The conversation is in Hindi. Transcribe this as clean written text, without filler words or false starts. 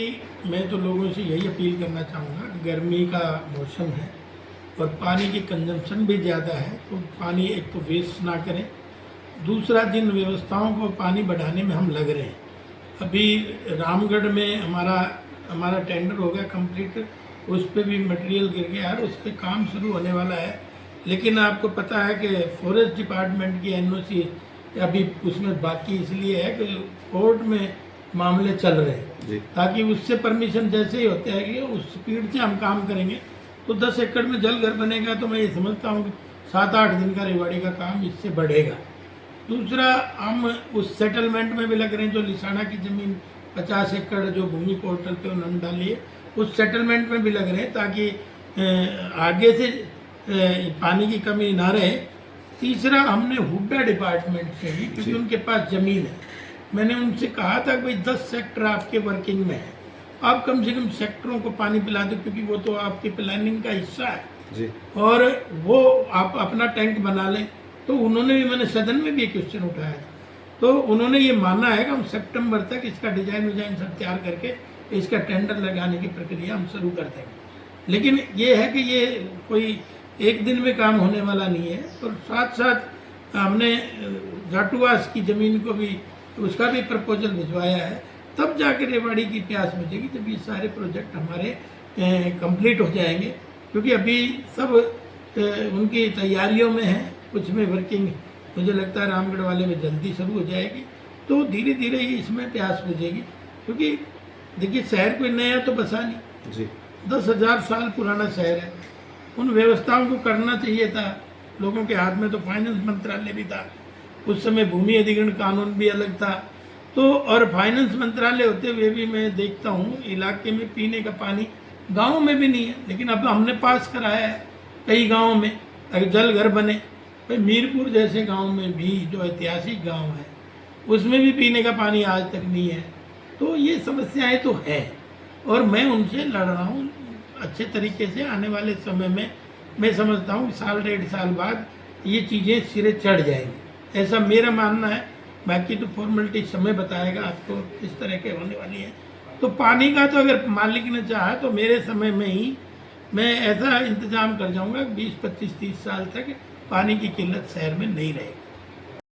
मैं तो लोगों से यही अपील करना चाहूँगा, गर्मी का मौसम है और पानी की कंजम्पशन भी ज़्यादा है, तो पानी एक तो वेस्ट ना करें। दूसरा, जिन व्यवस्थाओं को पानी बढ़ाने में हम लग रहे हैं, अभी रामगढ़ में हमारा टेंडर हो गया कंप्लीट, उस पर भी मटेरियल गिर गया और उस पर काम शुरू होने वाला है। लेकिन आपको पता है कि फॉरेस्ट डिपार्टमेंट की एनओसी अभी उसमें बाकी इसलिए है कि कोर्ट में मामले चल रहे हैं, ताकि उससे परमिशन जैसे ही होते हैं कि उस स्पीड से हम काम करेंगे तो 10 एकड़ में जल घर बनेगा। तो मैं ये समझता हूँ कि 7-8 दिन का रेवाड़ी का काम इससे बढ़ेगा। दूसरा, हम उस सेटलमेंट में भी लग रहे हैं, जो लिसाना की ज़मीन 50 एकड़ जो भूमि पोर्टल पे उन्होंने डाली है, उस सेटलमेंट में भी लग रहे हैं ताकि आगे से पानी की कमी ना रहे। तीसरा, हमने हुड्डा डिपार्टमेंट से भी, क्योंकि उनके पास ज़मीन है, मैंने उनसे कहा था कि भाई 10 सेक्टर आपके वर्किंग में है, आप कम से कम सेक्टरों को पानी पिला दो, क्योंकि वो तो आपकी प्लानिंग का हिस्सा है जी। और वो आप अपना टैंक बना लें। तो उन्होंने भी, मैंने सदन में भी एक क्वेश्चन उठाया था, तो उन्होंने ये माना है कि हम सितंबर तक इसका डिजाइन सब तैयार करके इसका टेंडर लगाने की प्रक्रिया हम शुरू कर देंगे। लेकिन ये है कि ये कोई एक दिन में काम होने वाला नहीं है। और साथ साथ हमने घाटूवास की ज़मीन को भी, उसका भी प्रपोजल भिजवाया है, तब जाकर रेवाड़ी की प्यास बुझेगी जब ये सारे प्रोजेक्ट हमारे कंप्लीट हो जाएंगे। क्योंकि अभी सब उनकी तैयारियों में है, कुछ में वर्किंग मुझे लगता है रामगढ़ वाले में जल्दी शुरू हो जाएगी, तो धीरे धीरे ही इसमें प्यास बुझेगी। क्योंकि देखिए, शहर कोई नया तो बसा नहीं जी, 10,000 साल पुराना शहर है। उन व्यवस्थाओं को करना चाहिए था। लोगों के हाथ में तो फाइनेंस मंत्रालय भी था, उस समय भूमि अधिग्रहण कानून भी अलग था। तो और फाइनेंस मंत्रालय होते हुए भी मैं देखता हूँ इलाके में पीने का पानी गाँव में भी नहीं है। लेकिन अब हमने पास कराया है कई गाँवों में ताकि जल घर बने। भाई मीरपुर जैसे गांव में भी, जो ऐतिहासिक गांव है, उसमें भी पीने का पानी आज तक नहीं है। तो ये समस्याएं तो हैं और मैं उनसे लड़ रहा हूँ अच्छे तरीके से। आने वाले समय में मैं समझता हूँ 1-1.5 साल बाद ये चीज़ें सिरे चढ़ जाएंगी, ऐसा मेरा मानना है। बाकी तो फॉर्मेलिटी समय बताएगा आपको किस तरह के होने वाली है। तो पानी का तो अगर मालिक ने चाहा तो मेरे समय में ही मैं ऐसा इंतजाम कर जाऊँगा 20, 25, 30 साल तक पानी की किल्लत शहर में नहीं रहेगी।